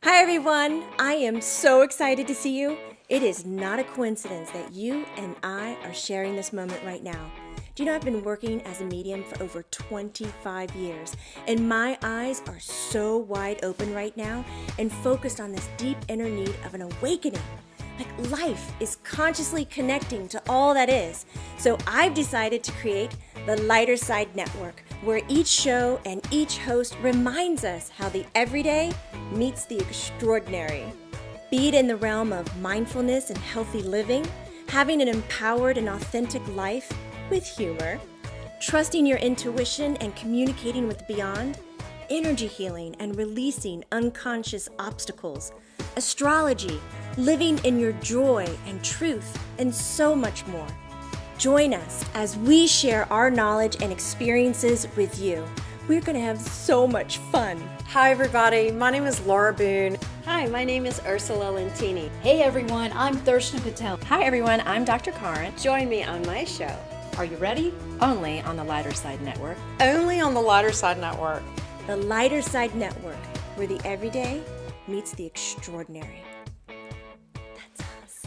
Hi everyone, I am so excited to see you. It is not a coincidence that you and I are sharing this moment right now. Do you know I've been working as a medium for over 25 years, and my eyes are so wide open right now and focused on this deep inner need of an awakening. Like life is consciously connecting to all that is. So I've decided to create the Lighter Side Network, where each show and each host reminds us how the everyday meets the extraordinary. Be it in the realm of mindfulness and healthy living, having an empowered and authentic life with humor, trusting your intuition and communicating with beyond, energy healing and releasing unconscious obstacles, astrology, living in your joy and truth, and so much more. Join us as we share our knowledge and experiences with you. We're going to have so much fun. Hi everybody, my name is Laura Boone. Hi, my name is Ursula Lentini. Hey everyone, I'm Thershna Patel. Hi everyone, I'm Dr. Karin. Join me on my show. Are you ready? Only on the Lighter Side Network. Only on the Lighter Side Network. The Lighter Side Network, where the everyday meets the extraordinary. That's us.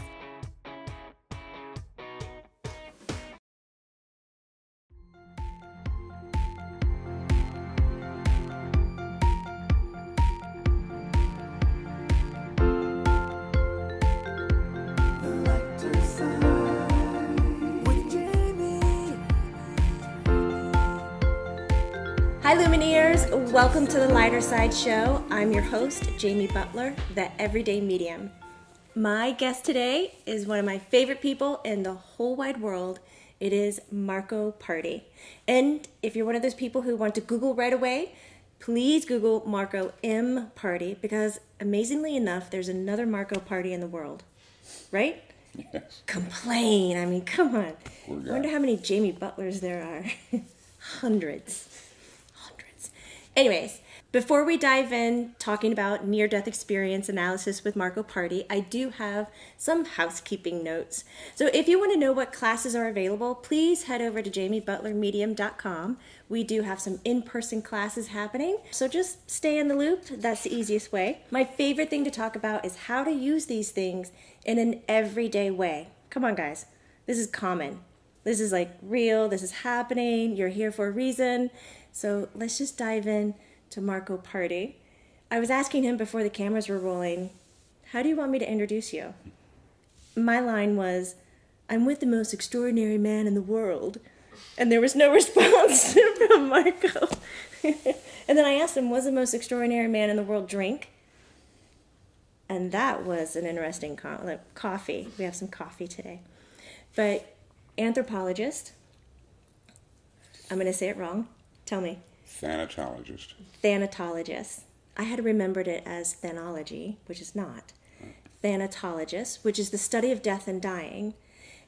Hi Lumineers, welcome to the Lighter Side Show. I'm your host, Jamie Butler, the Everyday Medium. My guest today is one of my favorite people in the whole wide world. It is Marco Pardi. And if you're one of those people who want to Google right away, please Google Marco M. Pardi, because amazingly enough, there's another Marco Pardi in the world, right? Yes. Complain, I mean, come on. Poor guy. I wonder how many Jamie Butlers there are. Hundreds. Anyways, before we dive in talking about near-death experience analysis with Marco Pardi, I do have some housekeeping notes. So if you want to know what classes are available, please head over to jamiebutlermedium.com. We do have some in-person classes happening, so just stay in the loop. That's the easiest way. My favorite thing to talk about is how to use these things in an everyday way. Come on, guys. This is common. This is like real. This is happening. You're here for a reason. So let's just dive in to Marco Pardi. I was asking him before the cameras were rolling, how do you want me to introduce you? My line was, I'm with the most extraordinary man in the world. And there was no response from Marco. And then I asked him, was the most extraordinary man in the world drink? And that was an interesting coffee. We have some coffee today. But anthropologist, I'm going to say it wrong. Tell me. Thanatologist. Thanatologist. I had remembered it as thanology, which is not. Thanatologist, which is the study of death and dying.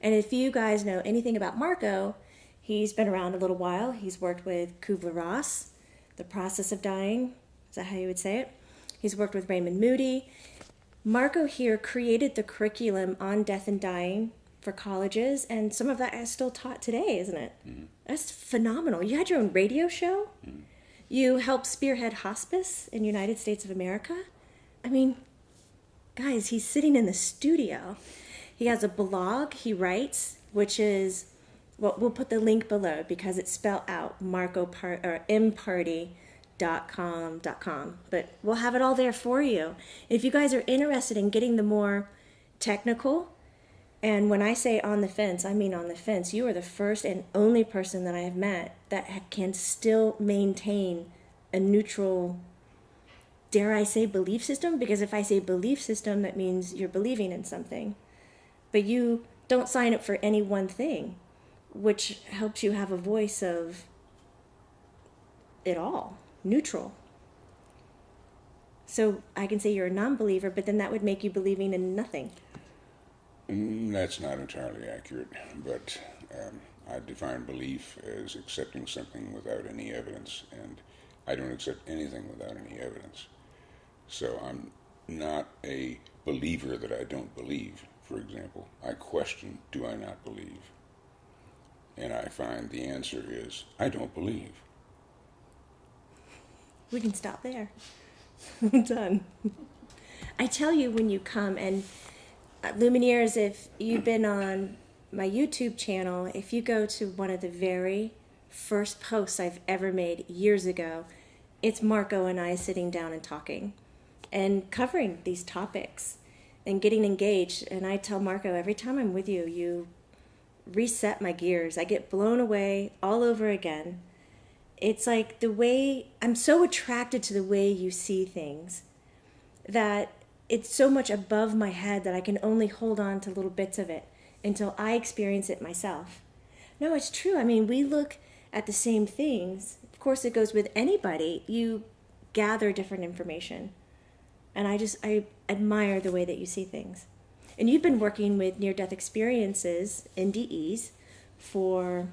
And if you guys know anything about Marco, he's been around a little while. He's worked with Kubler-Ross, the process of dying. Is that how you would say it? He's worked with Raymond Moody. Marco here created the curriculum on death and dying for colleges, and some of that is still taught today, isn't it? Mm-hmm. That's phenomenal. You had your own radio show. Mm-hmm. You helped spearhead hospice in the United States of America. I mean, guys, he's sitting in the studio. He has a blog he writes, which is, well, we'll put the link below because it's spelled out, mpardi.com. But we'll have it all there for you. If you guys are interested in getting the more technical, and when I say on the fence, I mean on the fence. You are the first and only person that I have met that can still maintain a neutral, dare I say, belief system? Because if I say belief system, that means you're believing in something. But you don't sign up for any one thing, which helps you have a voice of it all, neutral. So I can say you're a non-believer, but then that would make you believing in nothing. That's not entirely accurate, but I define belief as accepting something without any evidence, and I don't accept anything without any evidence. So I'm not a believer that I don't believe, for example. I question, do I not believe? And I find the answer is, I don't believe. We can stop there. I'm done. I tell you when you come, and Lumineers, if you've been on my YouTube channel, if you go to one of the very first posts I've ever made years ago, it's Marco and I sitting down and talking and covering these topics and getting engaged. And I tell Marco, every time I'm with you, you reset my gears. I get blown away all over again. It's like the way, I'm so attracted to the way you see things that it's so much above my head that I can only hold on to little bits of it until I experience it myself. No, it's true. I mean, we look at the same things. Of course, it goes with anybody. You gather different information. And I admire the way that you see things. And you've been working with near-death experiences, NDEs, for,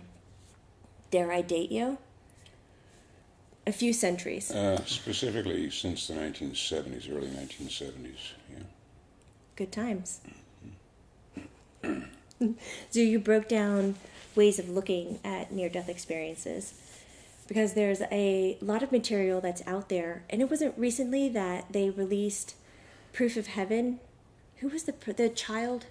dare I date you, a few centuries. Specifically since the 1970s, early 1970s, yeah. Good times. So you broke down ways of looking at near-death experiences, because there's a lot of material that's out there, and it wasn't recently that they released Proof of Heaven. Who was the child?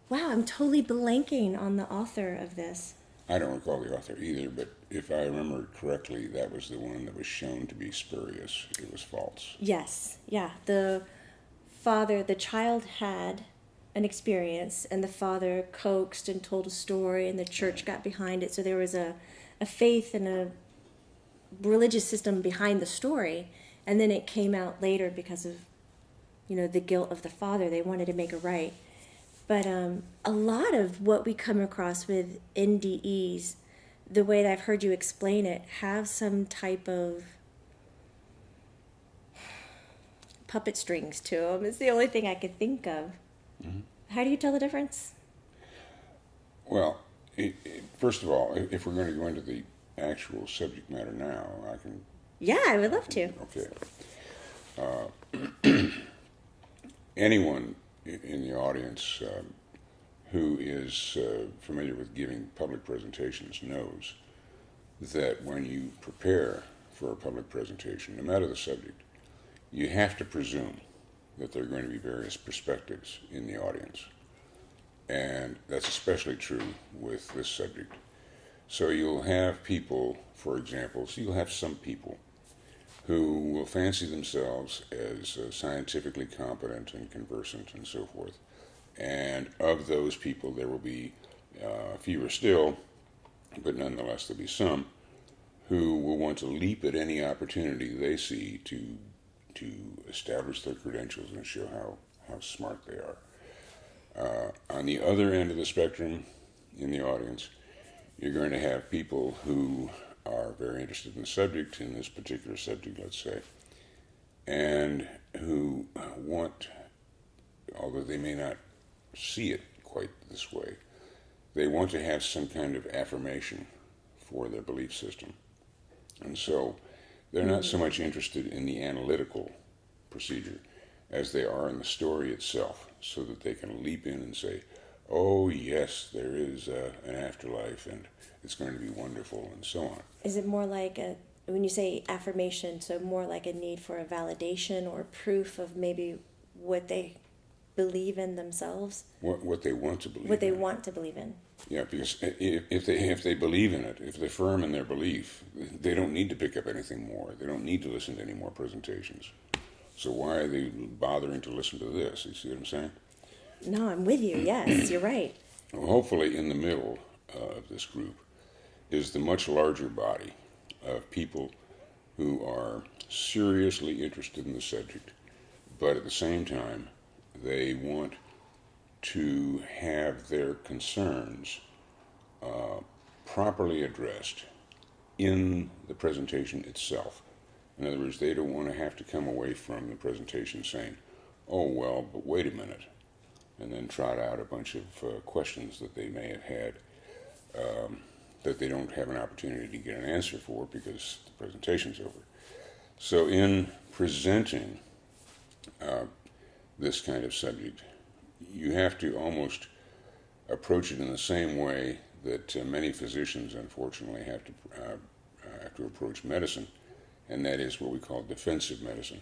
Wow, I'm totally blanking on the author of this. I don't recall the author either, but if I remember correctly, that was the one that was shown to be spurious. It was false. Yes, yeah. The child had an experience, and the father coaxed and told a story, and the church got behind it. So there was a faith and a religious system behind the story, and then it came out later because of, the guilt of the father. They wanted to make it right. But a lot of what we come across with NDEs, the way that I've heard you explain it, have some type of puppet strings to them. It's the only thing I could think of. Mm-hmm. How do you tell the difference? Well, first of all, if we're going to go into the actual subject matter now, I can... Yeah, I would love to. Okay. Anyone in the audience who is familiar with giving public presentations knows that when you prepare for a public presentation, no matter the subject, you have to presume that there are going to be various perspectives in the audience. And that's especially true with this subject. So you'll have people, for example, you'll have some people who will fancy themselves as scientifically competent and conversant and so forth. And of those people, there will be fewer still, but nonetheless there'll be some who will want to leap at any opportunity they see to establish their credentials and show how smart they are. On the other end of the spectrum, in the audience, you're going to have people who are very interested in the subject, in this particular subject, let's say, and who want, although they may not see it quite this way, they want to have some kind of affirmation for their belief system. And so they're not so much interested in the analytical procedure as they are in the story itself, so that they can leap in and say, oh yes, there is an afterlife and it's going to be wonderful, and so on. Is it more like when you say affirmation, so more like a need for a validation or proof of maybe what they believe in themselves? What they want to believe in. What they want to believe in. Yeah, because if they believe in it, if they're firm in their belief, they don't need to pick up anything more. They don't need to listen to any more presentations. So why are they bothering to listen to this? You see what I'm saying? No, I'm with you. Yes, you're right. Well, hopefully in the middle of this group is the much larger body of people who are seriously interested in the subject, but at the same time, they want to have their concerns properly addressed in the presentation itself. In other words, they don't want to have to come away from the presentation saying, oh, well, but wait a minute, and then trot out a bunch of questions that they may have had that they don't have an opportunity to get an answer for because the presentation's over. So in presenting this kind of subject, you have to almost approach it in the same way that many physicians, unfortunately, have to approach medicine, and that is what we call defensive medicine.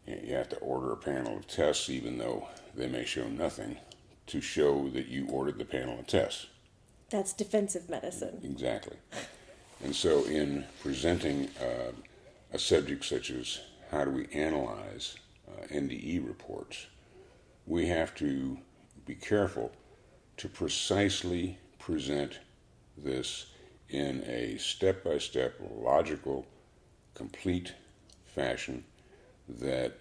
You have to order a panel of tests, even though they may show nothing, to show that you ordered the panel of tests. That's defensive medicine. Exactly. And so in presenting a subject such as how do we analyze NDE reports, we have to be careful to precisely present this in a step-by-step, logical, complete fashion that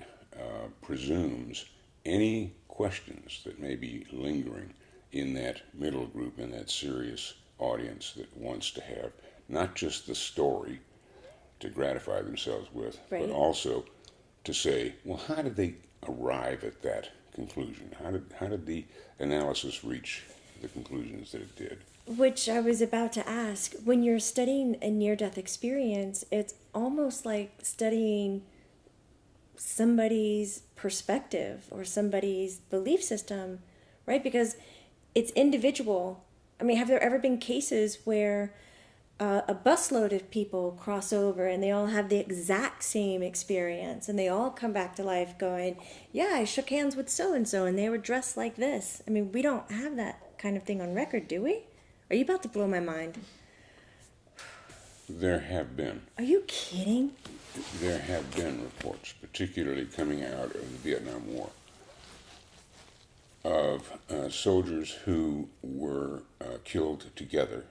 presumes any questions that may be lingering in that middle group, in that serious audience that wants to have not just the story to gratify themselves with, Right. but also to say, well, how did they arrive at that conclusion? How did the analysis reach the conclusions that it did? Which I was about to ask. When you're studying a near-death experience, it's almost like studying somebody's perspective or somebody's belief system, right? Because it's individual. I mean, have there ever been cases where a busload of people cross over and they all have the exact same experience and they all come back to life going, yeah, I shook hands with so-and-so and they were dressed like this? I mean, we don't have that kind of thing on record, do we? Are you about to blow my mind? There have been. Are you kidding? There have been reports, particularly coming out of the Vietnam War, of soldiers who were killed together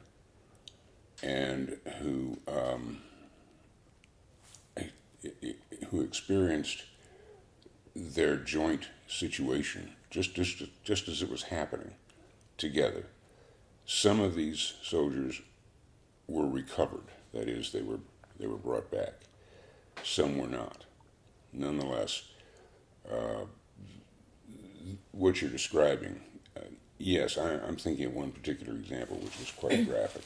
and who experienced their joint situation just as it was happening together. Some of these soldiers were recovered. That is, they were brought back. Some were not. Nonetheless, what you're describing, yes, I'm thinking of one particular example which was quite graphic,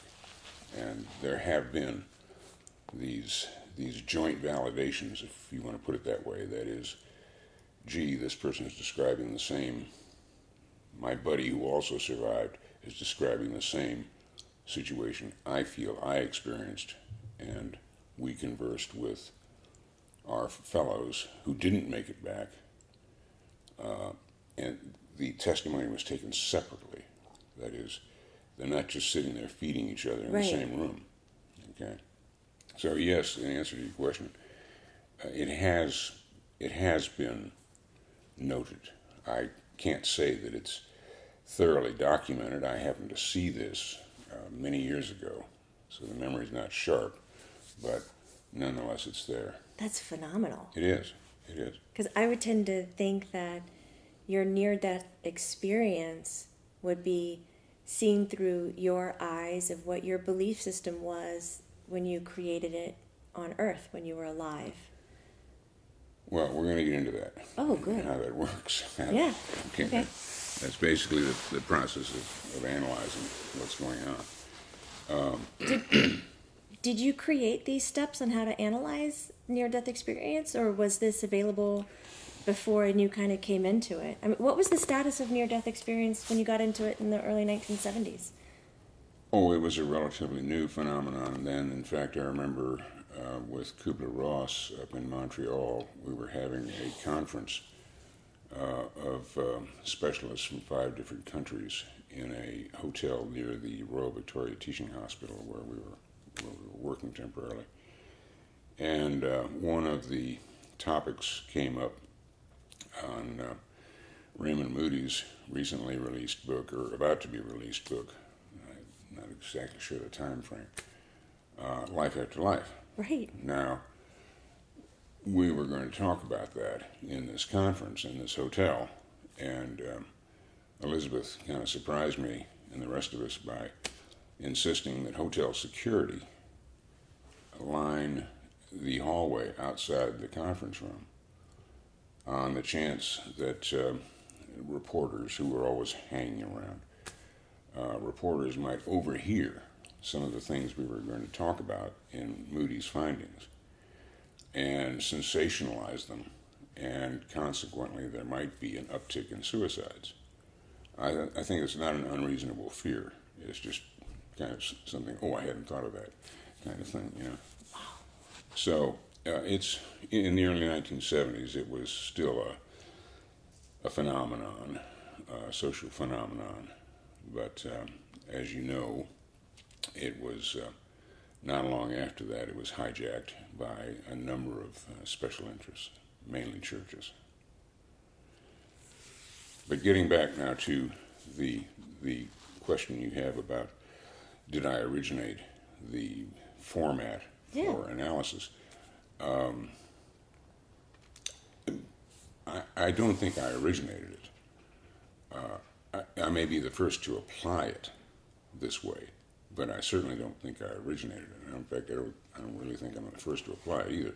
and there have been these joint validations, if you want to put it that way. That is, gee, this person is describing the same. My buddy who also survived is describing the same situation I feel I experienced, and we conversed with our fellows who didn't make it back, and the testimony was taken separately. That is, they're not just sitting there feeding each other in Right. the same room. Okay, so yes, in answer to your question, it has been noted. I can't say that it's thoroughly documented. I happened to see this many years ago, so the memory's not sharp, but nonetheless, it's there. That's phenomenal. It is. It is. Because I would tend to think that your near-death experience would be seen through your eyes of what your belief system was when you created it on Earth, when you were alive. Well, we're going to get into that. Oh, good. And how that works. Yeah. Okay. Okay. That's basically the process of analyzing what's going on. Did you create these steps on how to analyze near-death experience, or was this available before and you kind of came into it? I mean, what was the status of near-death experience when you got into it in the early 1970s? Oh, it was a relatively new phenomenon then. In fact, I remember with Kubler-Ross up in Montreal, we were having a conference of specialists from 5 different countries in a hotel near the Royal Victoria Teaching Hospital where we were working temporarily. And one of the topics came up on Raymond Moody's recently released book, or about to be released book. I'm not exactly sure the time frame. Life After Life. Right. Now, we were going to talk about that in this conference in this hotel, and Elizabeth kind of surprised me and the rest of us by insisting that hotel security line the hallway outside the conference room on the chance that reporters, who were always hanging around, reporters might overhear some of the things we were going to talk about in Moody's findings and sensationalize them, and consequently there might be an uptick in suicides. I think it's not an unreasonable fear. It's just kind of something, oh, I hadn't thought of that kind of thing, you know. So It's in the early 1970s. It was still a phenomenon, a social phenomenon. But as you know, it was not long after that. It was hijacked by a number of special interests, mainly churches. But getting back now to the question you have about did I originate the format for analysis? I don't think I originated it. I may be the first to apply it this way, but I certainly don't think I originated it. In fact, I don't really think I'm the first to apply it either.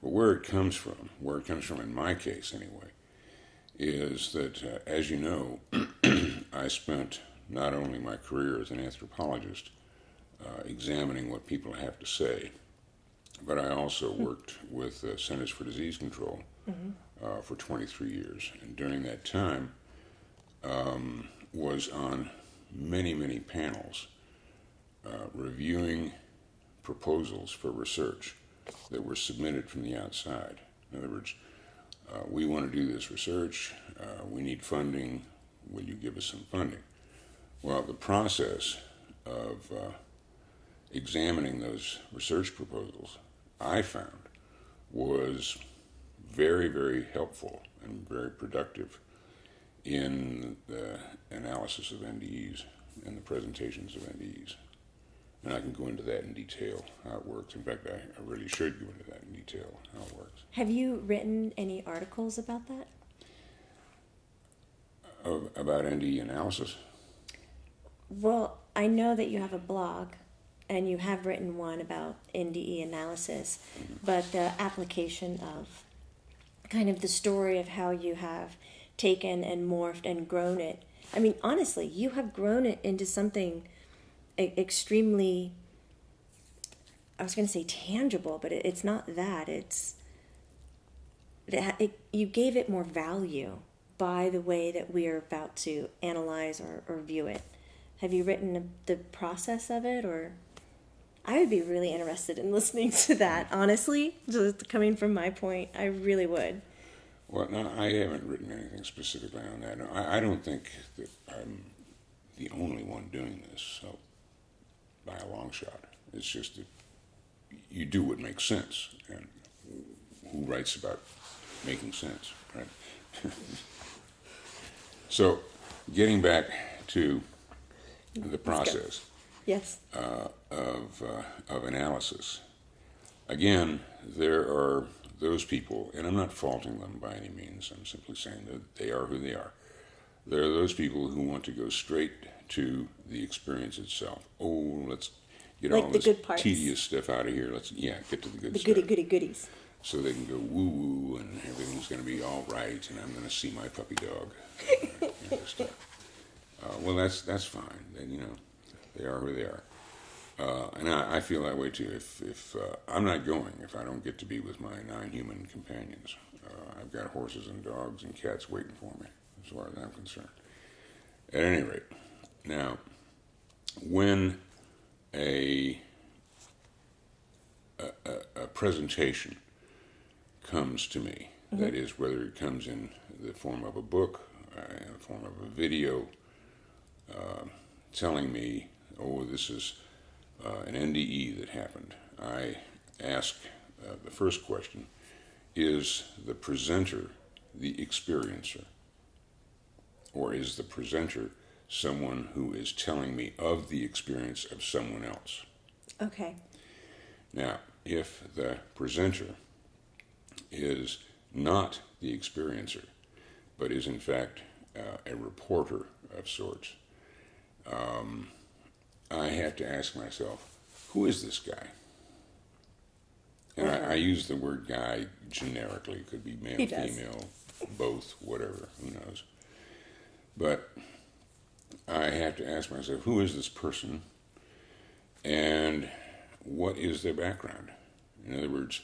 But where it comes from in my case anyway, is that, as you know, I spent not only my career as an anthropologist examining what people have to say, but I also worked with Centers for Disease Control for 23 years. And during that time, was on many, many panels reviewing proposals for research that were submitted from the outside. In other words, we want to do this research, we need funding, will you give us some funding? Well, the process of examining those research proposals, I found, was very, very helpful and very productive in the analysis of NDEs and the presentations of NDEs. And I can go into that in detail, how it works. In fact, I really should go into that in detail, how it works. Have you written any articles about that? About NDE analysis? Well, I know that you have a blog, and you have written one about NDE analysis, but the application of kind of the story of how you have taken and morphed and grown it. I mean, honestly, you have grown it into something extremely, I was going to say tangible, but it's not that. You gave it more value by the way that we are about to analyze or view it. Have you written the process of it, or? I would be really interested in listening to that, honestly. Just coming from my point, I really would. Well, no, I haven't written anything specifically on that. No, I don't think that I'm the only one doing this, so by a long shot. It's just that you do what makes sense, and who writes about making sense, right? So, getting back to the process. Yes. Of analysis. Again, there are those people, and I'm not faulting them by any means, I'm simply saying that they are who they are. There are those people who want to go straight to the experience itself. Oh, let's get like all the this good parts. tedious stuff out of here. Let's, get to the good The stuff. goodies. So they can go woo-woo and everything's going to be all right and I'm going to see my puppy dog. Well, that's fine. Then, they are who they are. And I feel that way too. If I'm not going, if I don't get to be with my 9 human companions, I've got horses and dogs and cats waiting for me, as far as I'm concerned. At any rate, now, when a presentation comes to me, that is, whether it comes in the form of a book, in the form of a video, telling me, oh, this is an NDE that happened, I ask the first question, is the presenter the experiencer? Or is the presenter someone who is telling me of the experience of someone else? Okay. Now, if the presenter is not the experiencer, but is in fact a reporter of sorts, I have to ask myself, who is this guy? And I use the word guy generically. It could be male, female, both, whatever, who knows. But I have to ask myself, who is this person? And what is their background? In other words,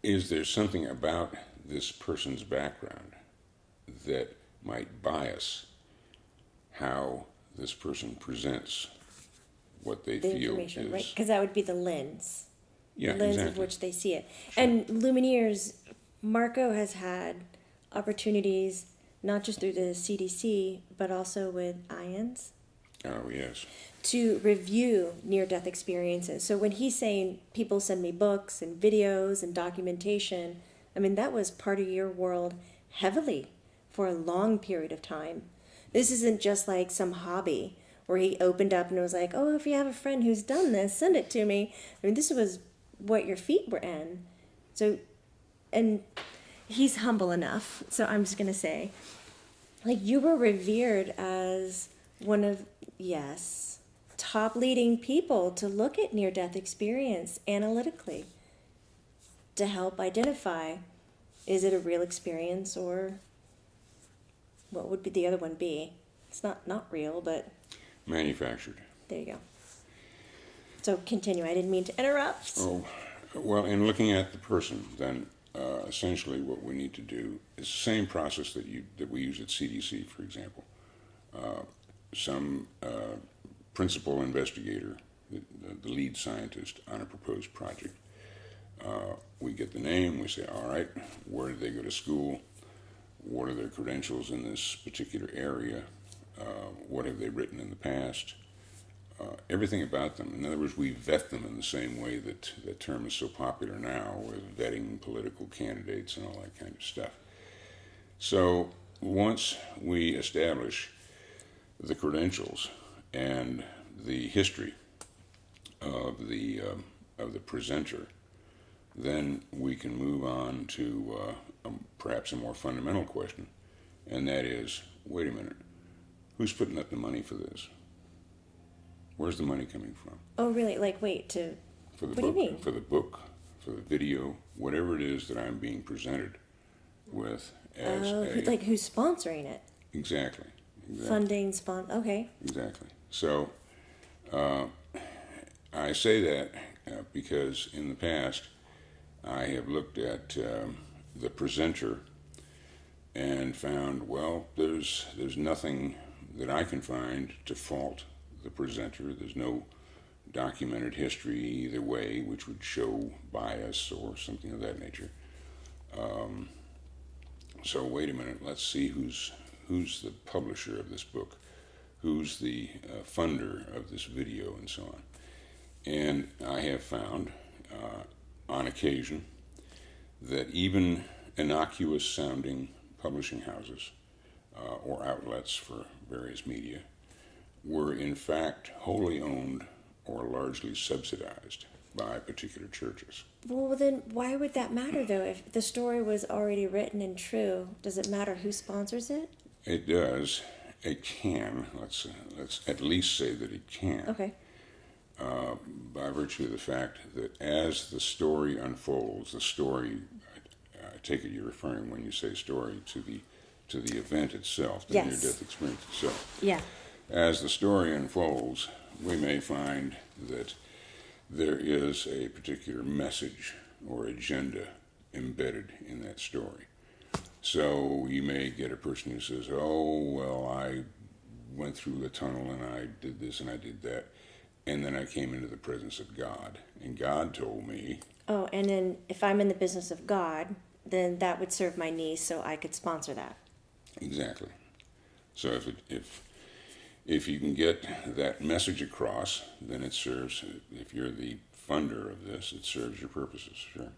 is there something about this person's background that might bias how this person presents what they feel information, is... right? Because that would be the lens. Yeah, lens of exactly. which they see it. And Lumineers, Marco has had opportunities not just through the CDC, but also with IANS Oh, yes. to review near-death experiences. So when he's saying people send me books and videos and documentation, I mean, that was part of your world heavily for a long period of time. This isn't just like some hobby where he opened up and was like, oh, if you have a friend who's done this, send it to me. I mean, this was what your feet were in. So, and he's humble enough, so I'm just going to say, like, you were revered as one of, yes, top leading people to look at near-death experience analytically to help identify, is it a real experience, or what would be the other one be? It's not real, but Manufactured. there you go. So continue. I didn't mean to interrupt. Oh, well, in looking at the person, then essentially what we need to do is the same process that we use at CDC, for example. Some principal investigator, the lead scientist on a proposed project. We get the name, we say, all right, where did they go to school? What are their credentials in this particular area? What have they written in the past? Everything about them. In other words, we vet them in the same way that that term is so popular now, with vetting political candidates and all that kind of stuff. So once we establish the credentials and the history of the presenter, then we can move on to perhaps a more fundamental question, and that is, wait a minute, who's putting up the money for this? Where's the money coming from? Oh, really? Like, wait, to... For the What do book, you mean? for the book, for the video, whatever it is that I'm being presented with as like, who's sponsoring it? Exactly. Funding, okay. Exactly. So I say that because in the past I have looked at the presenter and found, well, there's nothing that I can find to fault the presenter. There's no documented history either way which would show bias or something of that nature. So wait a minute, let's see who's the publisher of this book, who's the funder of this video, and so on. And I have found on occasion that even innocuous sounding publishing houses or outlets for various media were in fact wholly owned or largely subsidized by particular churches. Well, then why would that matter, though? If the story was already written and true, does it matter who sponsors it? It does. It can. Let's at least say that it can. Okay. By virtue of the fact that as the story unfolds, the story, I take it you're referring when you say story to the event itself, the Yes. near-death experience itself. Yeah. As the story unfolds, we may find that there is a particular message or agenda embedded in that story. So you may get a person who says, oh, well, I went through the tunnel and I did this and I did that, and then I came into the presence of God, and God told me. Oh, and then if I'm in the business of God, then that would serve my niece, so I could sponsor that. Exactly. So if you can get that message across, then it serves, if you're the funder of this, it serves your purposes, sure.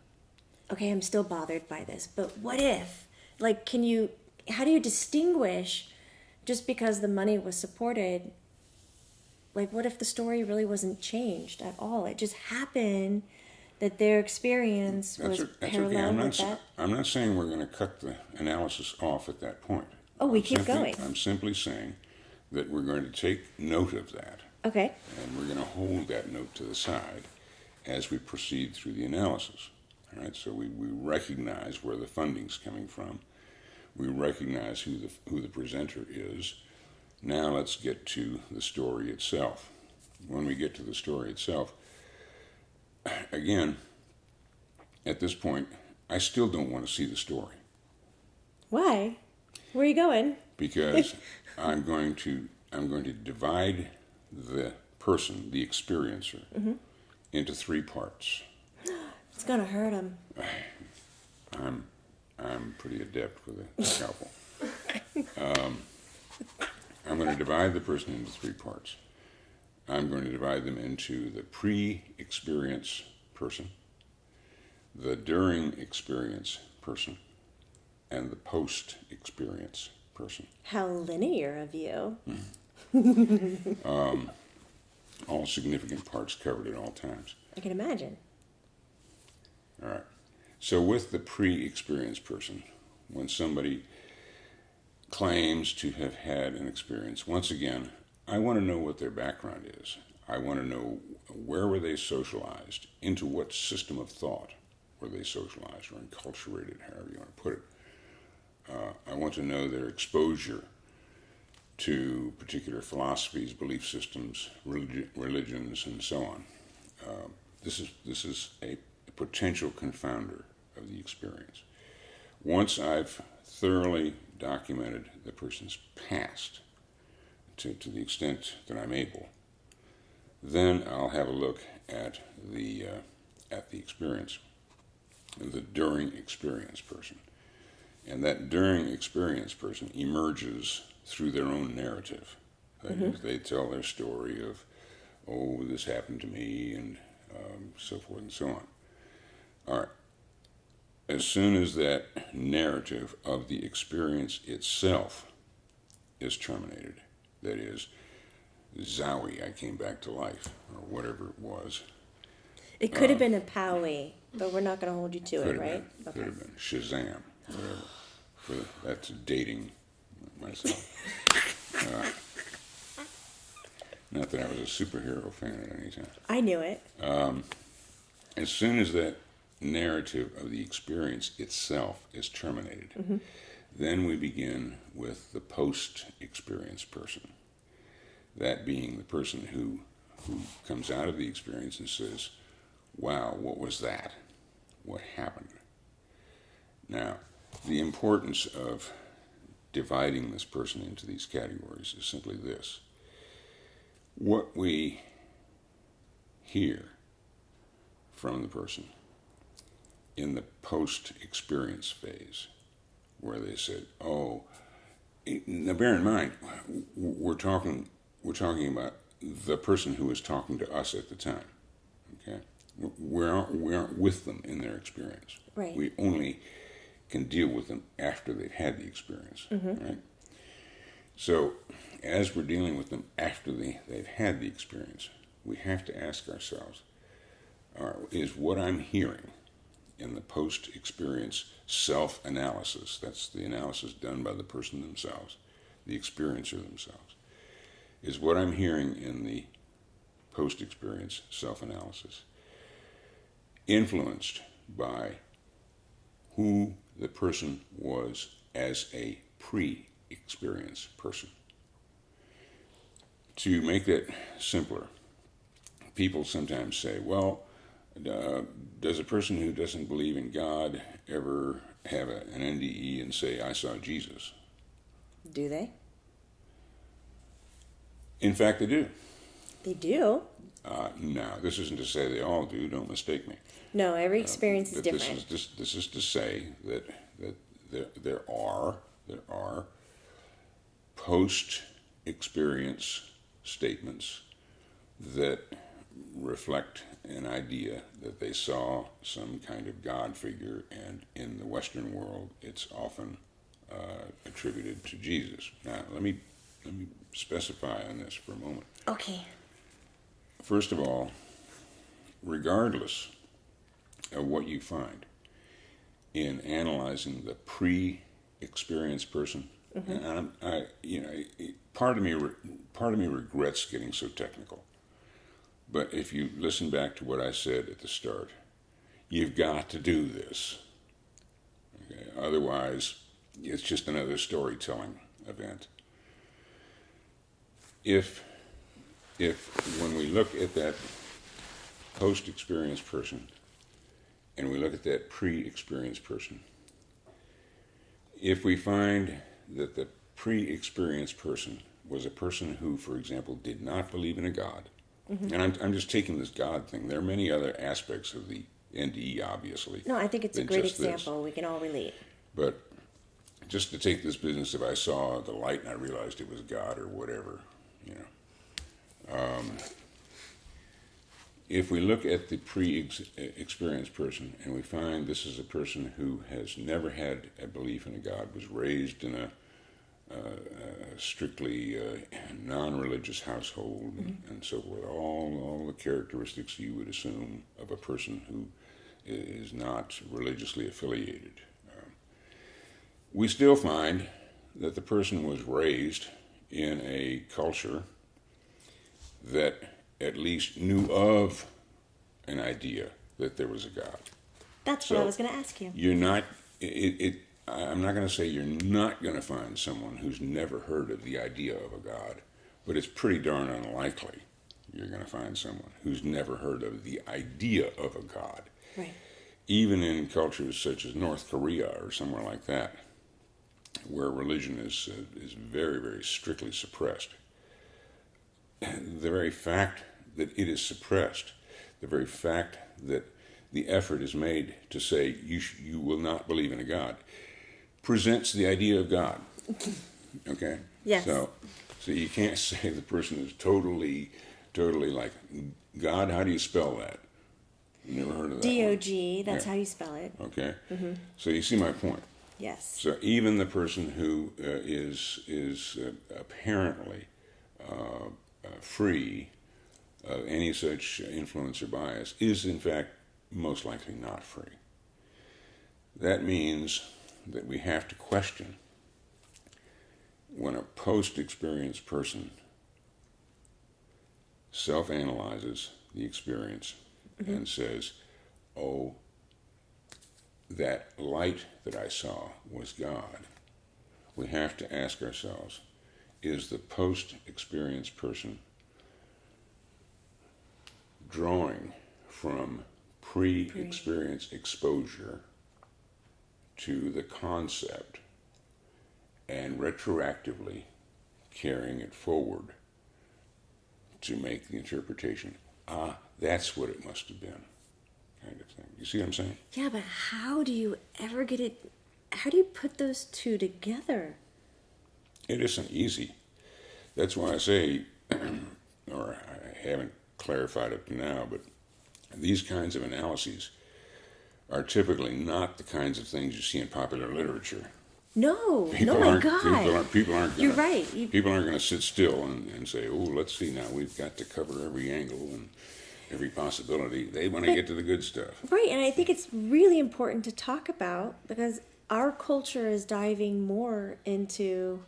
Okay, I'm still bothered by this, but what if? Like, how do you distinguish just because the money was supported? Like, what if the story really wasn't changed at all? It just happened that their experience was parallel with that. I'm not saying we're going to cut the analysis off at that point. Oh, we keep going. I'm simply saying that we're going to take note of that. Okay. And we're going to hold that note to the side as we proceed through the analysis. All right, so we recognize where the funding's coming from. We recognize who the presenter is. Now let's get to the story itself. When we get to the story itself, again, at this point, I still don't want to see the story. Why? Where are you going? Because I'm going to divide the person, the experiencer, into three parts. It's gonna hurt him. I'm pretty adept with a scalpel. I'm going to divide the person into three parts. I'm going to divide them into the pre-experience person, the during experience person, and the post-experience person. How linear of you. All significant parts covered at all times. I can imagine. All right. So with the pre-experienced person, when somebody claims to have had an experience, once again, I want to know what their background is. I want to know where were they socialized, into what system of thought were they socialized or enculturated, however you want to put it. I want to know their exposure to particular philosophies, belief systems, religions, and so on. This is a potential confounder of the experience. Once I've thoroughly documented the person's past to the extent that I'm able, then I'll have a look at the experience, the during experience person. And that during experience person emerges through their own narrative. That is, they tell their story of, oh, this happened to me, and so forth and so on. All right. As soon as that narrative of the experience itself is terminated, that is, zowie, I came back to life, or whatever it was. It could have been a Powie, but we're not going to hold you to it, right? Could have been Shazam, whatever. That's dating myself. Not that I was a superhero fan at any time. I knew it. As soon as that narrative of the experience itself is terminated, then we begin with the post-experience person. That being the person who comes out of the experience and says, wow, what was that? What happened? Now, the importance of dividing this person into these categories is simply this. What we hear from the person in the post-experience phase, where they said, oh, now bear in mind, we're talking about the person who was talking to us at the time, okay? We aren't with them in their experience. Right. We only can deal with them after they've had the experience, right? So as we're dealing with them after they've had the experience, we have to ask ourselves, is what I'm hearing in the post-experience self-analysis, that's the analysis done by the person themselves, the experiencer themselves, is what I'm hearing in the post-experience self-analysis influenced by who the person was as a pre-experience person. To make that simpler, people sometimes say, well, does a person who doesn't believe in God ever have an NDE and say, I saw Jesus? Do they? In fact, they do. They do. Now, this isn't to say they all do, don't mistake me. No, every experience is But different. this is to say that there are post-experience statements that reflect an idea that they saw some kind of God figure, and in the Western world, it's often attributed to Jesus. Now, let me specify on this for a moment. Okay. First of all, regardless of what you find in analyzing the pre-experience person, and part of me regrets getting so technical. But if you listen back to what I said at the start, you've got to do this. Okay? Otherwise, it's just another storytelling event. If when we look at that post-experience person and we look at that pre-experience person, if we find that the pre-experience person was a person who, for example, did not believe in a God, and I'm just taking this God thing. There are many other aspects of the NDE, obviously. No, I think it's a than great just this. example. We can all relate. But just to take this business, if I saw the light and I realized it was God or whatever, you know. If we look at the pre-experienced person and we find this is a person who has never had a belief in a God, was raised in a strictly non-religious household, and so forth, all the characteristics you would assume of a person who is not religiously affiliated. We still find that the person was raised in a culture that at least knew of an idea that there was a God. That's what I was going to ask you. You're not, I'm not going to say you're not going to find someone who's never heard of the idea of a God, but it's pretty darn unlikely you're going to find someone who's never heard of the idea of a God. Right. Even in cultures such as North Korea or somewhere like that, where religion is very, very strictly suppressed. The very fact that it is suppressed, the very fact that the effort is made to say you will not believe in a God, presents the idea of God. Okay? Yes. So you can't say the person is totally like, God, how do you spell that? You never heard of that? DOG, that's how you spell it. Okay? So you see my point. Yes. So even the person who is apparently free of any such influence or bias is in fact most likely not free. That means that we have to question when a post-experienced person self-analyzes the experience and says, oh, that light that I saw was God. We have to ask ourselves, is the post-experienced person drawing from pre-experience exposure to the concept and retroactively carrying it forward to make the interpretation, that's what it must have been, kind of thing. You see what I'm saying? Yeah, but how do you ever get it? How do you put those two together? It isn't easy. That's why I say, or I haven't clarified it now, but these kinds of analyses are typically not the kinds of things you see in popular literature. No, People no, my aren't- God. People aren't gonna, You're right. People aren't going to sit still and say, oh, let's see now, we've got to cover every angle and every possibility. They want to get to the good stuff. Right, and I think it's really important to talk about because our culture is diving more into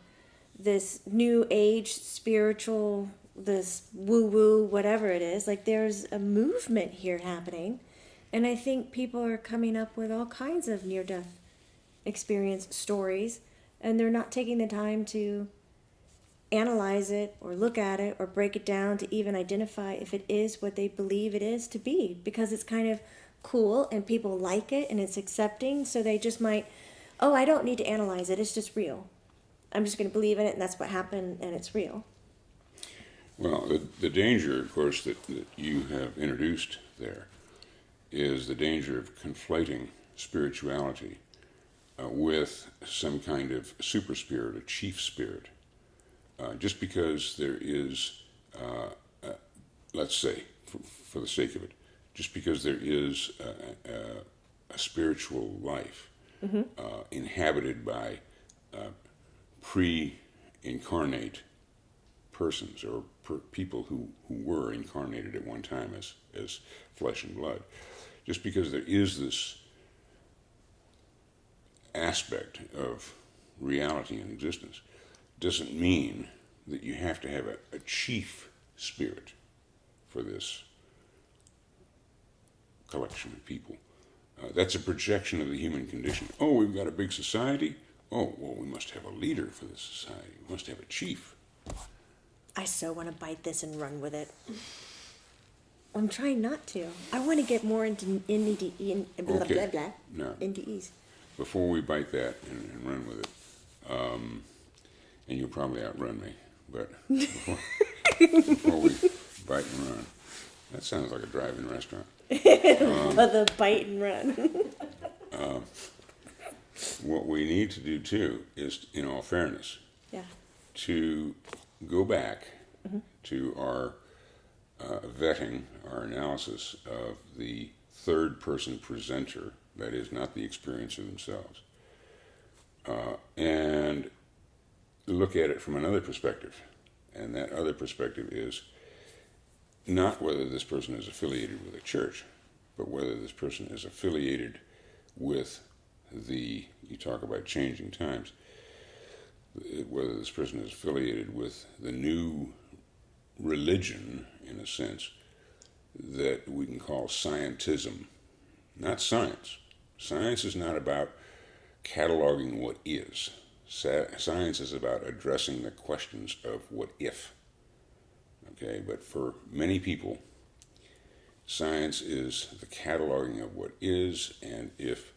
this new age spiritual, this woo-woo, whatever it is. Like there's a movement here happening, and I think people are coming up with all kinds of near-death experience stories, and they're not taking the time to analyze it or look at it or break it down to even identify if it is what they believe it is to be, because it's kind of cool and people like it and it's accepting, so they just might, oh, I don't need to analyze it, it's just real. I'm just going to believe in it and that's what happened and it's real. Well, the danger, of course, that you have introduced there is the danger of conflating spirituality with some kind of super spirit, a chief spirit. Just because there is, let's say, for the sake of it, just because there is a spiritual life inhabited by pre-incarnate persons or people who were incarnated at one time as flesh and blood, just because there is this aspect of reality and existence doesn't mean that you have to have a chief spirit for this collection of people. That's a projection of the human condition. Oh, we've got a big society. Oh, well, we must have a leader for this society. We must have a chief. I so want to bite this and run with it. I'm trying not to. I want to get more into NDE, blah, Okay. blah, blah, Now, NDEs. before we bite that and run with it, and you'll probably outrun me, but before we bite and run, That sounds like a drive-in restaurant. But the bite and run. What we need to do too is, in all fairness, Yeah. to go back to our vetting, our analysis of the third person presenter, that is, not the experiencer themselves, and look at it from another perspective. And that other perspective is not whether this person is affiliated with a church, but whether this person is affiliated with you talk about changing times, whether this person is affiliated with the new religion, in a sense, that we can call scientism, not science. Science is not about cataloging what is. Science is about addressing the questions of what if. Okay, but for many people, science is the cataloging of what is, and if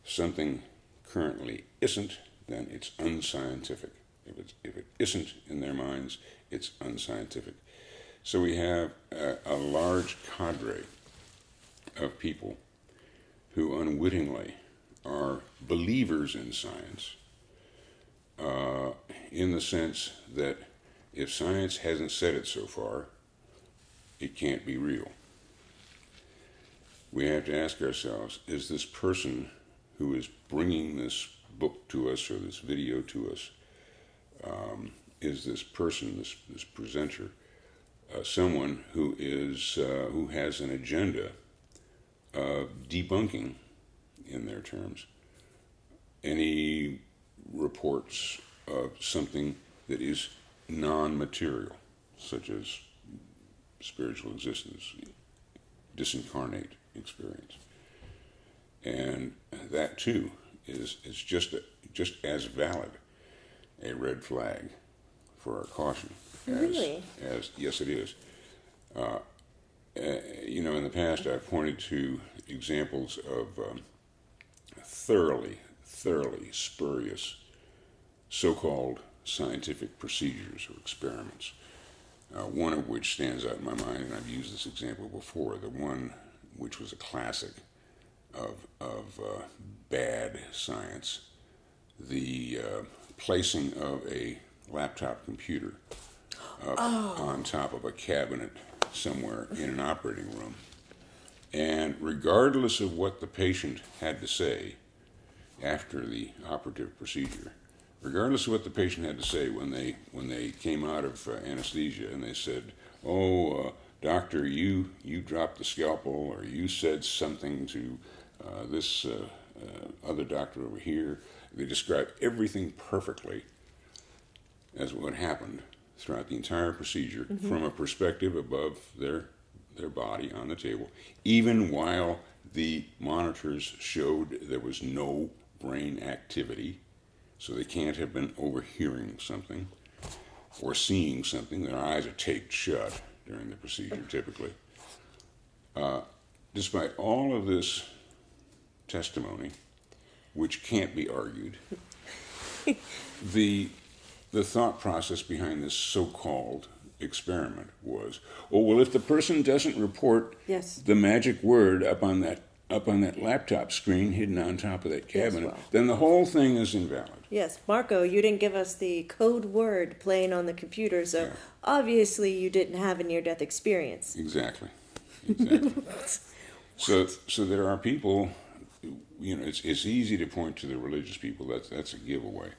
something currently isn't, then it's unscientific. If it isn't in their minds, it's unscientific. So we have a large cadre of people who unwittingly are believers in science, in the sense that if science hasn't said it so far, it can't be real. We have to ask ourselves, is this person who is bringing this book to us or this video to us, is this person, this presenter, someone who has an agenda of debunking, in their terms, any reports of something that is non-material, such as spiritual existence, disincarnate experience. And that too is just as valid a red flag for our caution. Really? Yes, it is. In the past, I've pointed to examples of thoroughly spurious so-called scientific procedures or experiments. One of which stands out in my mind, and I've used this example before, the one which was a classic of bad science, the placing of a laptop computer on top of a cabinet somewhere in an operating room. And regardless of what the patient had to say after the operative procedure, regardless of what the patient had to say when they came out of anesthesia and they said, doctor, you dropped the scalpel, or you said something to this other doctor over here. They described everything perfectly as what happened throughout the entire procedure from a perspective above their body on the table, even while the monitors showed there was no brain activity, so they can't have been overhearing something or seeing something. Their eyes are taped shut during the procedure, typically. Despite all of this testimony, which can't be argued, the thought process behind this so-called experiment was, if the person doesn't report the magic word up on that laptop screen hidden on top of that cabinet, then the whole thing is invalid. Yes, Marco, you didn't give us the code word playing on the computer, so obviously you didn't have a near-death experience. Exactly. So there are people, it's easy to point to the religious people. That's a giveaway,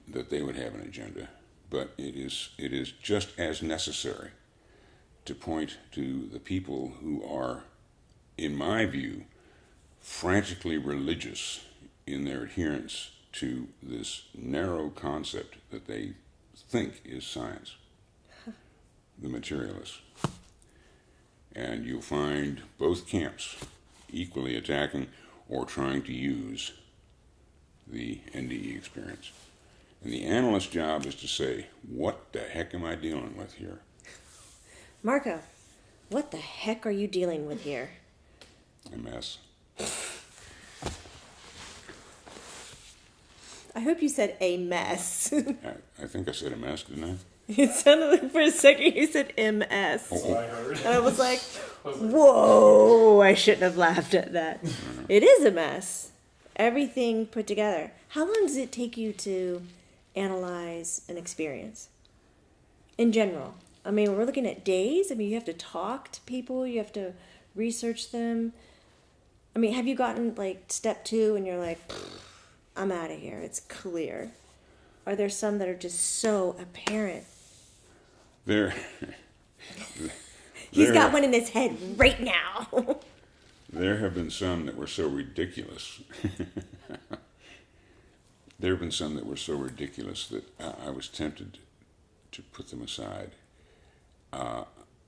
that they would have an agenda. But it is just as necessary to point to the people who are, in my view, frantically religious in their adherence to this narrow concept that they think is science, the materialists. And you'll find both camps equally attacking or trying to use the NDE experience. And the analyst's job is to say, what the heck am I dealing with here? Marco, what the heck are you dealing with here? A mess. I hope you said a mess. I think I said a mess, didn't I? It sounded like for a second you said MS. Oh, And I was like, whoa, I shouldn't have laughed at that. It is a mess. Everything put together. How long does it take you to analyze an experience? In general. I mean, we're looking at days. I mean, you have to talk to people. You have to research them. I mean, have you gotten like step 2 and you're like, I'm out of here. It's clear. Are there some that are just so apparent? There. He's got one in his head right now. There have been some that were so ridiculous. There have been some that were so ridiculous that I was tempted to put them aside, but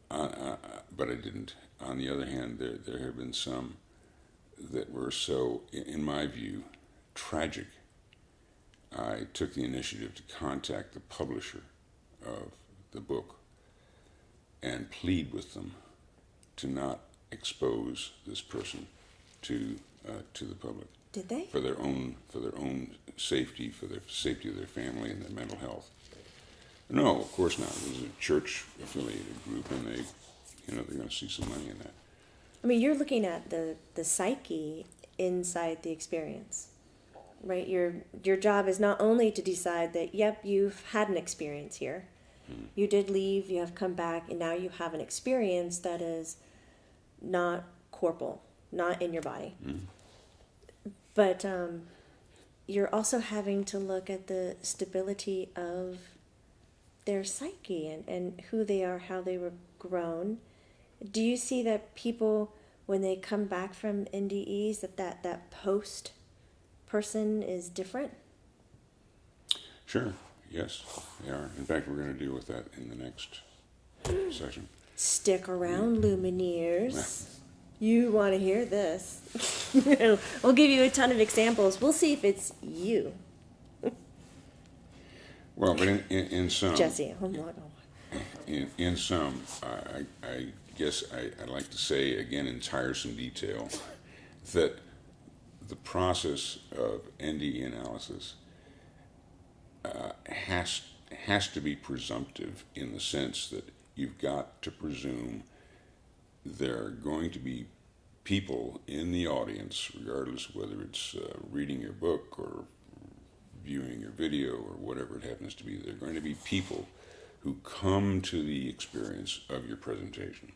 I didn't. On the other hand, there have been some that were so, in my view, tragic. I took the initiative to contact the publisher of the book and plead with them to not expose this person to the public. Did they? For their own safety, for the safety of their family and their mental health. No, of course not. It was a church-affiliated group, and they're going to see some money in that. I mean, you're looking at the psyche inside the experience, right? Your job is not only to decide that, yep, you've had an experience here. You did leave, you have come back, and now you have an experience that is not corporal, not in your body. But you're also having to look at the stability of their psyche and who they are, how they were grown. Do you see that people, when they come back from NDEs, that post person is different? Sure, yes, they are. In fact, we're going to deal with that in the next session. Stick around, Lumineers. You want to hear this. We'll give you a ton of examples. We'll see if it's you. Well, but in some... Jesse, hold on. In some, I guess I'd like to say, again, in tiresome detail, that the process of NDE analysis has to be presumptive in the sense that you've got to presume there are going to be people in the audience, regardless of whether it's reading your book or viewing your video or whatever it happens to be, there are going to be people who come to the experience of your presentation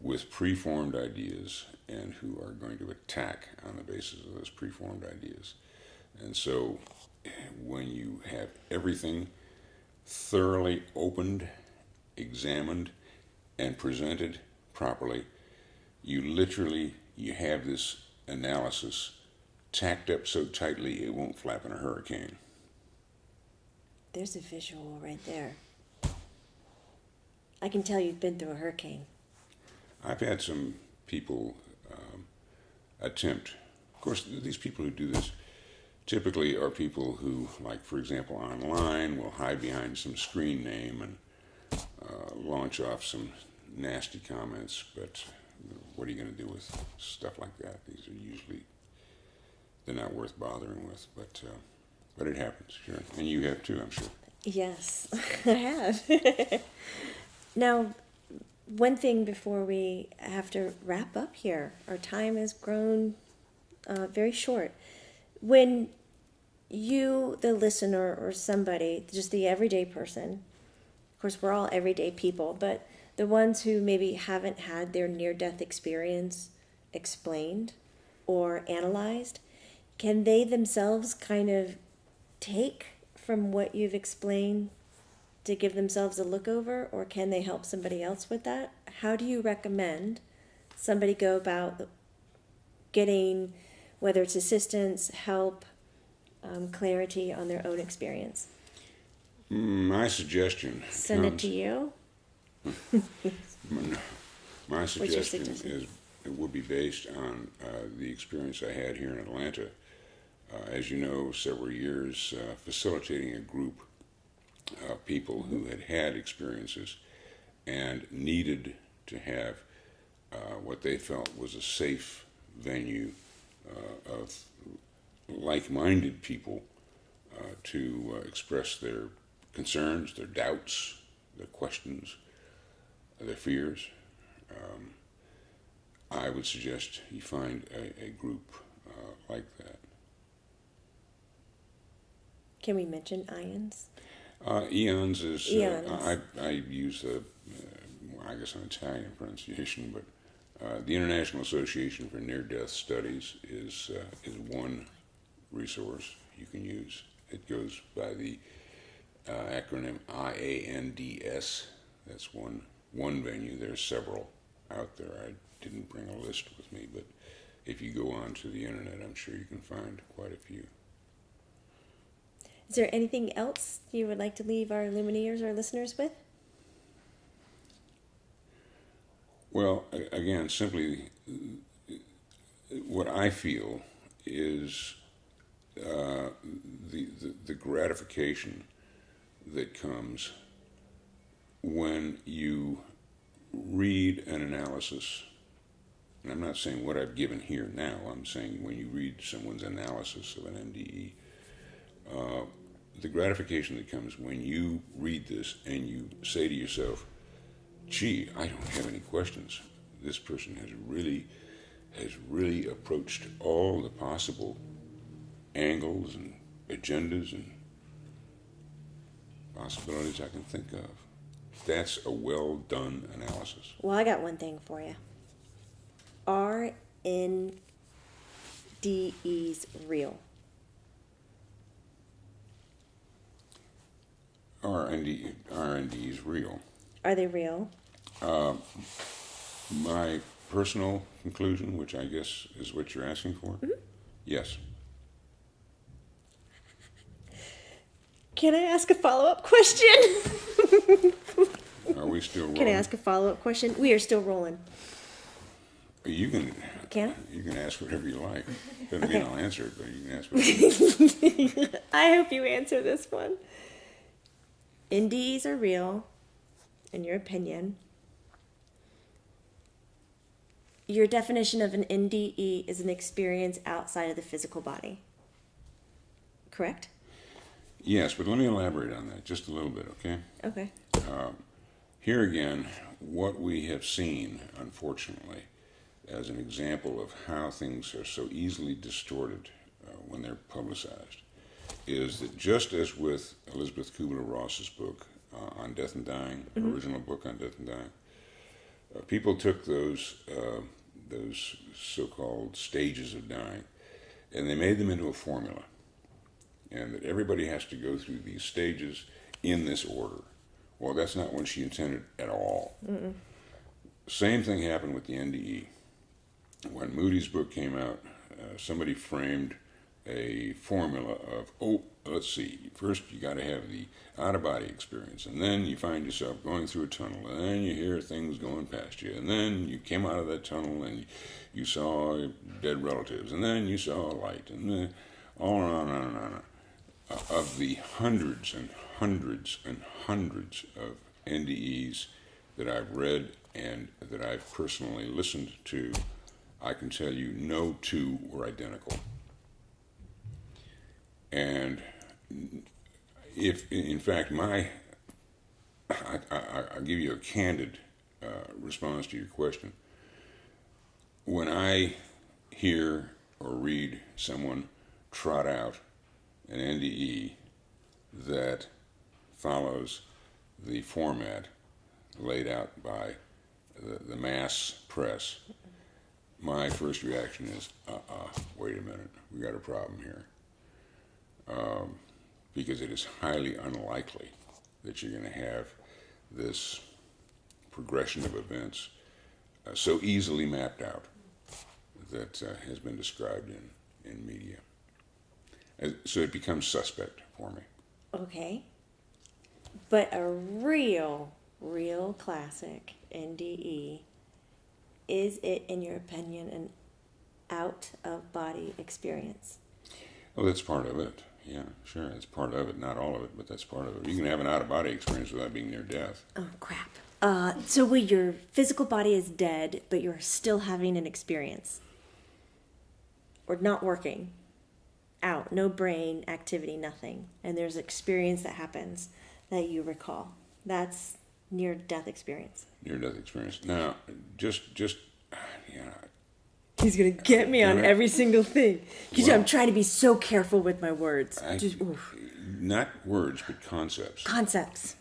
with preformed ideas and who are going to attack on the basis of those preformed ideas. And so when you have everything thoroughly opened, examined, and presented properly, you have this analysis tacked up so tightly it won't flap in a hurricane. There's a visual right there. I can tell you've been through a hurricane. I've had some people attempt. Of course, these people who do this typically are people who, like, for example, online, will hide behind some screen name and launch off some nasty comments. But what are you going to do with stuff like that? These are usually, they're not worth bothering with. But it happens, sure. And you have too, I'm sure. Yes, I have. Now, one thing before we have to wrap up here, our time has grown very short. When you, the listener, or somebody, just the everyday person, of course we're all everyday people, but the ones who maybe haven't had their near-death experience explained or analyzed, can they themselves kind of take from what you've explained to give themselves a look over, or can they help somebody else with that? How do you recommend somebody go about getting, whether it's assistance, help, clarity on their own experience? My suggestion Send it to you? My suggestion is it would be based on the experience I had here in Atlanta. As you know, several years facilitating a group of people who had experiences and needed to have what they felt was a safe venue of like-minded people to express their concerns, their doubts, their questions, their fears. I would suggest you find a group like that. Can we mention IONS? Eons is, Eons. I use I guess an Italian pronunciation, but the International Association for Near-Death Studies is one resource you can use. It goes by the acronym IANDS. That's one venue. There's several out there. I didn't bring a list with me, but if you go onto the internet, I'm sure you can find quite a few. Is there anything else you would like to leave our Lumineers or listeners with? Well, again, simply what I feel is the gratification that comes when you read an analysis. And I'm not saying what I've given here now. I'm saying when you read someone's analysis of an NDE, the gratification that comes when you read this and you say to yourself, gee, I don't have any questions. This person has really approached all the possible angles and agendas and possibilities I can think of. That's a well done analysis. Well, I got one thing for you. Are NDEs real? Are NDEs real? Are they real? My personal conclusion, which I guess is what you're asking for, yes. Can I ask a follow-up question? Are we still rolling? Can I ask a follow-up question? We are still rolling. You can. Can I? You can ask whatever you like. Doesn't Okay. mean I'll answer it, but you can ask whatever you like. I hope you answer this one. NDEs are real, in your opinion. Your definition of an NDE is an experience outside of the physical body. Correct? Yes, but let me elaborate on that just a little bit, okay? Okay. Here again, what we have seen, unfortunately, as an example of how things are so easily distorted when they're publicized, is that just as with Elizabeth Kubler-Ross's book on death and dying, original book on death and dying, people took those so-called stages of dying, and they made them into a formula, and that everybody has to go through these stages in this order. Well, that's not what she intended at all. Same thing happened with the NDE. When Moody's book came out, somebody framed a formula of, let's see, first you got to have the out-of-body experience, and then you find yourself going through a tunnel, and then you hear things going past you, and then you came out of that tunnel and you saw dead relatives, and then you saw a light, and then on and on and on and on. Of the hundreds and hundreds and hundreds of NDEs that I've read and that I've personally listened to, I can tell you no two were identical. And if, in fact, I'll give you a candid response to your question. When I hear or read someone trot out an NDE that follows the format laid out by the mass press, my first reaction is, wait a minute, we got a problem here. Because it is highly unlikely that you're going to have this progression of events so easily mapped out that has been described in media. So it becomes suspect for me. Okay. But a real classic NDE, is it, in your opinion, an out-of-body experience? Well, that's part of it. Yeah, sure, that's part of it. Not all of it, but that's part of it. You can have an out-of-body experience without being near death. Oh, crap. So where your physical body is dead, but you're still having an experience. Or not working. Out. No brain activity, nothing. And there's experience that happens that you recall. That's near-death experience? Near-death experience. Now, just yeah, He's gonna get me on Damn it. every single thing. Because Well- I'm trying to be so careful with my words. Just, oof. not words, but concepts. Concepts.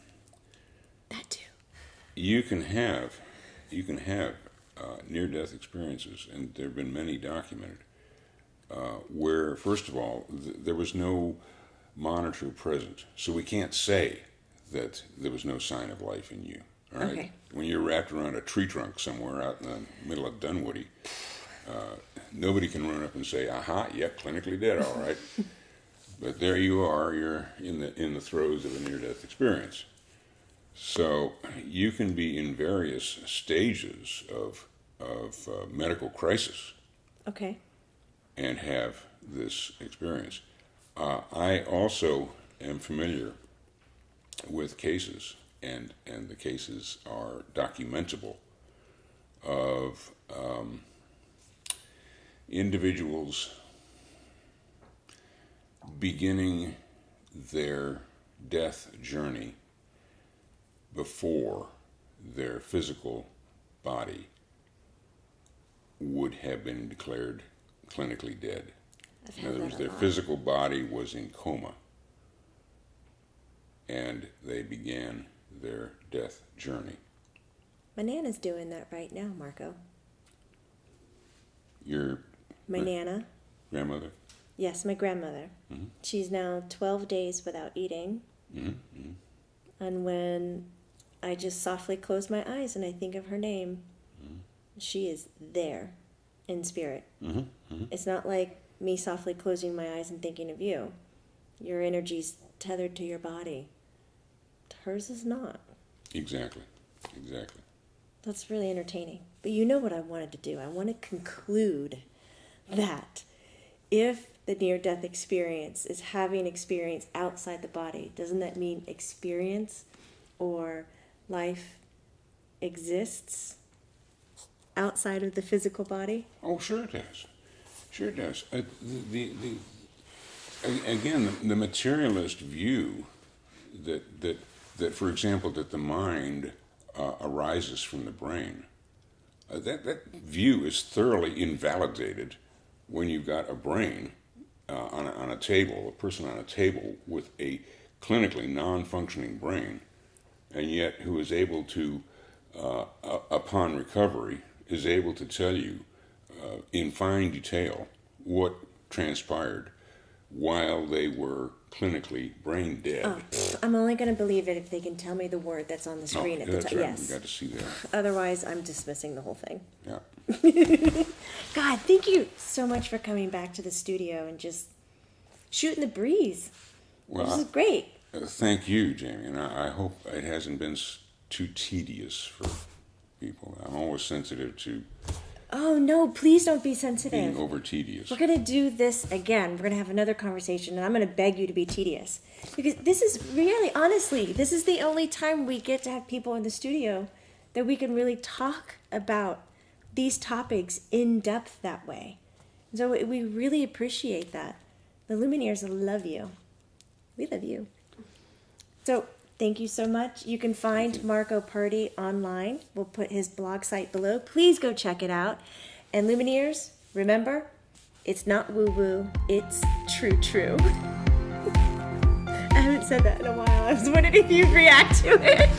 That too. You can have near-death experiences, and there have been many documented, where, first of all, there was no monitor present, so we can't say that there was no sign of life in you. All right? Okay. When you're wrapped around a tree trunk somewhere out in the middle of Dunwoody, nobody can run up and say, "Aha, yep, clinically dead, all right." But there you are, you're in the throes of a near-death experience. So you can be in various stages of medical crisis Okay. and have this experience. I also am familiar with cases, and the cases are documentable, of individuals beginning their death journey before their physical body would have been declared clinically dead. In other words, their physical body was in coma, and they began their death journey. My Nana's doing that right now, Marco. Your My Nana. grandmother? Yes, my grandmother. Mm-hmm. She's now 12 days without eating. Mm-hmm. And when I just softly close my eyes and I think of her name, she is there in spirit. Mm-hmm. It's not like me softly closing my eyes and thinking of you. Your energy's tethered to your body. Hers is not. Exactly. That's really entertaining. But you know what I wanted to do? I want to conclude that if the near-death experience is having experience outside the body, doesn't that mean experience or life exists outside of the physical body? Oh, sure it does. Again, the materialist view that for example, that the mind arises from the brain, that view is thoroughly invalidated when you've got a brain on a table, a person on a table with a clinically non-functioning brain, and yet who is able to, upon recovery, is able to tell you in fine detail what transpired while they were clinically brain dead. Oh, I'm only going to believe it if they can tell me the word that's on the screen at the that's top. right. Yes. We got to see that. Otherwise, I'm dismissing the whole thing. Yeah. God, thank you so much for coming back to the studio and just shooting the breeze. Well, This is great. Thank you, Jamie, and I hope it hasn't been too tedious for people. I'm always sensitive to Oh, no, please don't be sensitive. being over tedious. We're going to do this again. We're going to have another conversation, and I'm going to beg you to be tedious. Because this is really, honestly, this is the only time we get to have people in the studio that we can really talk about these topics in depth that way. So we really appreciate that. The Lumineers love you. We love you. So thank you so much. You can find Marco Pardi online. We'll put his blog site below. Please go check it out. And Lumineers, remember, it's not woo-woo, it's true. I haven't said that in a while. I was wondering if you'd react to it.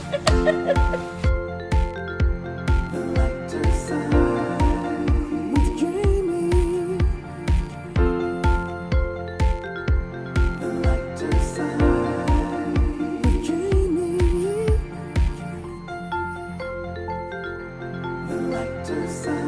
Side.